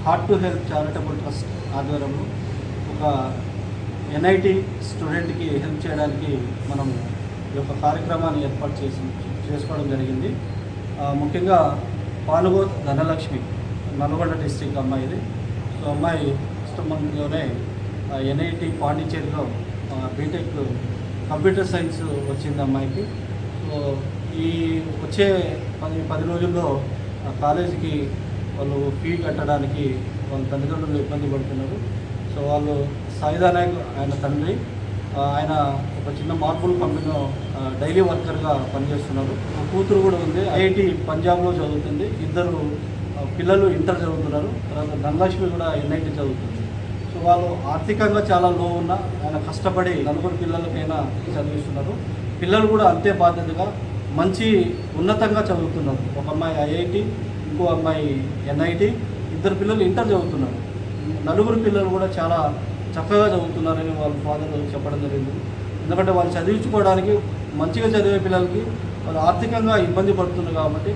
Heart to help charitable trust ఆధ్వర్యంలో ఒక NIT స్టూడెంట్కి హెల్ప్ చేయడానికి మనం ఈ యొక్క కార్యక్రమాన్ని ఏర్పాటు చేసుకోవడం జరిగింది. ముఖ్యంగా పానుగోత్ ధనలక్ష్మి నల్గొండ డిస్టిక్ అమ్మాయిది. సో అమ్మాయి ఫస్ట్ మంత్లోనే ఎన్ఐటి పాండిచేరిలో బీటెక్ కంప్యూటర్ సైన్స్ వచ్చింది అమ్మాయికి. సో ఈ వచ్చే 10 రోజుల్లో కాలేజీకి వాళ్ళు ఫీ కట్టడానికి వాళ్ళ తల్లిదండ్రులు ఇబ్బంది పడుతున్నారు. సో వాళ్ళు సాయిదా నాయక్ ఆయన తండ్రి, ఆయన ఒక చిన్న మార్బుల్ కంపెనీలో డైలీ వర్కర్గా పనిచేస్తున్నారు. ఒక కూతురు కూడా ఉంది, ఐఐటి పంజాబ్లో చదువుతుంది. 2 పిల్లలు ఇంటర్ చదువుతున్నారు. తర్వాత ధనలక్ష్మి కూడా ఎన్ఐటి చదువుతుంది. సో వాళ్ళు ఆర్థికంగా చాలా లో ఉన్న ఆయన కష్టపడి 4 పిల్లలకైనా చదివిస్తున్నారు. పిల్లలు కూడా అంతే బాధ్యతగా మంచి ఉన్నతంగా చదువుతున్నారు. ఒక అమ్మాయి ఐఐటి, ఇంకో అమ్మాయి ఎన్ఐటి, 2 పిల్లలు ఇంటర్ చదువుతున్నారు. 4 పిల్లలు కూడా చాలా చక్కగా చదువుతున్నారని వాళ్ళ ఫాదర్ చెప్పడం జరిగింది. ఎందుకంటే వాళ్ళు చదివించుకోవడానికి మంచిగా చదివే పిల్లలకి వాళ్ళు ఆర్థికంగా ఇబ్బంది పడుతున్నారు కాబట్టి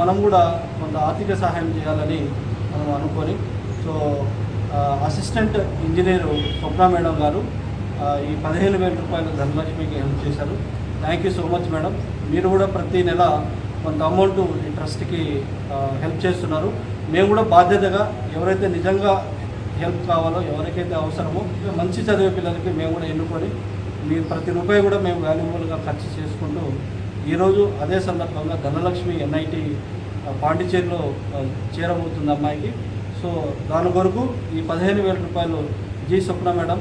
మనం కూడా కొంత ఆర్థిక సహాయం చేయాలని మనం అనుకొని, సో అసిస్టెంట్ ఇంజనీరు స్వప్న మేడం గారు ఈ 15,000 రూపాయలు ధనలక్ష్మికి హెల్ప్ చేశారు. Thank you so much madam. మీరు కూడా ప్రతి నెల కొంత అమౌంట్ ఈ ట్రస్ట్కి హెల్ప్ చేస్తున్నారు. మేము కూడా బాధ్యతగా ఎవరైతే నిజంగా హెల్ప్ కావాలో, ఎవరికైతే అవసరమో మంచి చదివే పిల్లలకి మేము కూడా ఎన్నుకొని మీరు ప్రతి రూపాయి కూడా మేము వాల్యుబుల్గా ఖర్చు చేసుకుంటూ ఈరోజు అదే సందర్భంగా ధనలక్ష్మి ఎన్ఐటి పాండిచేరిలో చేరబోతుంది అమ్మాయికి. సో దాని కొరకు ఈ 15,000 రూపాయలు జి స్వప్న మేడం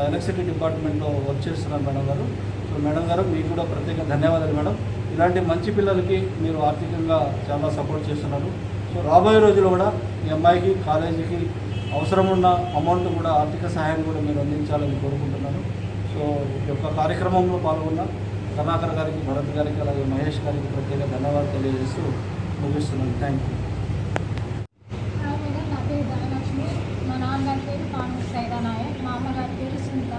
ఎలక్ట్రిసిటీ డిపార్ట్మెంట్లో వర్క్ చేస్తున్నారు మేడం గారు. సో మేడం గారు మీకు కూడా ప్రత్యేక ధన్యవాదాలు మేడం. ఇలాంటి మంచి పిల్లలకి మీరు ఆర్థికంగా చాలా సపోర్ట్ చేస్తున్నారు. సో రాబోయే రోజుల్లో కూడా ఈ అమ్మాయికి కాలేజీకి అవసరం ఉన్న అమౌంట్ కూడా ఆర్థిక సహాయం కూడా మీరు అందించాలని కోరుకుంటున్నాను. సో ఈ యొక్క కార్యక్రమంలో పాల్గొన్న కరుణాకర్ గారికి, భరత్ గారికి, అలాగే మహేష్ గారికి ప్రత్యేక ధన్యవాదాలు తెలియజేస్తూ ముగిస్తున్నాను. Thank you. నా పేరు ధనలక్ష్మి. మా నాన్నగారి పేరు పానుగోత్ సైదా నాయక్, మా అమ్మగారి పేరు సునీత.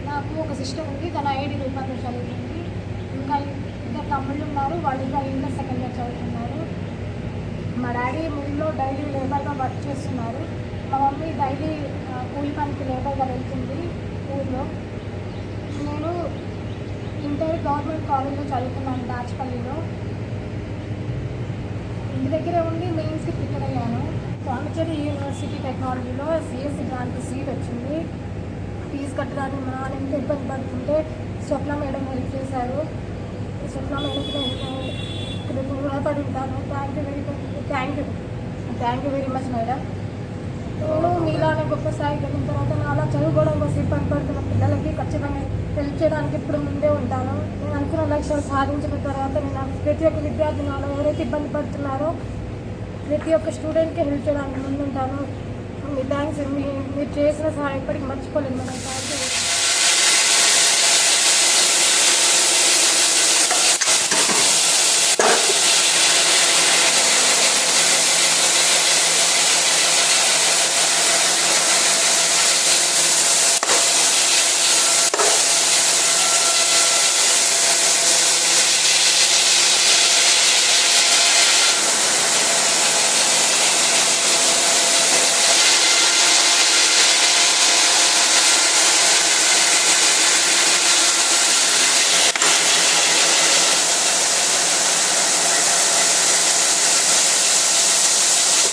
నాకు ఒక సిస్టర్ ఉంది, తన ఐఐటి రూపాయలు చదువుతుంది. ఇంకా 2 తమ్ముళ్ళు ఉన్నారు, వాళ్ళు ఇంటర్ సెకండ్ ఇయర్ చదువుతున్నారు. మా డాడీ మిల్లో డైలీ లేబర్గా వర్క్ చేస్తున్నారు. మా మమ్మీ డైలీ కూలి పనికి లేబర్గా వెళ్తుంది ఊళ్ళో. నేను ఇంటర్ గవర్నమెంట్ కాలేజ్లో చదువుతున్నాను దాచపల్లిలో. ఇంటి దగ్గరే ఉండి మెయిన్స్కి ప్రిపేర్ అయ్యాను. పాండిచేరి యూనివర్సిటీ టెక్నాలజీలో సిఎస్సి దానికి సీట్ వచ్చింది. ఫీజు కట్టడానికి మా నాన్న ఎంత ఇబ్బంది పడుతుంటే స్వప్న మేడం హెల్ప్ చేశారు. స్వప్న మేడంకి నేను రుణపడి ఉంటాను. Thank you very much madam. నేను మీలానే గొప్ప స్థాయికి వెళ్ళిన తర్వాత నా అలా చదువుకోవడం కోసం ఇబ్బంది పడుతున్న పిల్లలకి ఖచ్చితంగా హెల్ప్ చేయడానికి ఇప్పుడు ముందే ఉంటాను. నేను అనుకున్న లక్ష్యాలు సాధించిన తర్వాత నేను ప్రతి ఒక్క విద్యార్థిని ఎవరైతే ఇబ్బంది పడుతున్నారో ప్రతి ఒక్క స్టూడెంట్కి హెల్ప్ చేయడానికి ముందుంటాను. మీ థ్యాంక్స్. మీరు చేసిన సహాయం ఎప్పటికీ మర్చిపోలేదు మేడం. Thank you.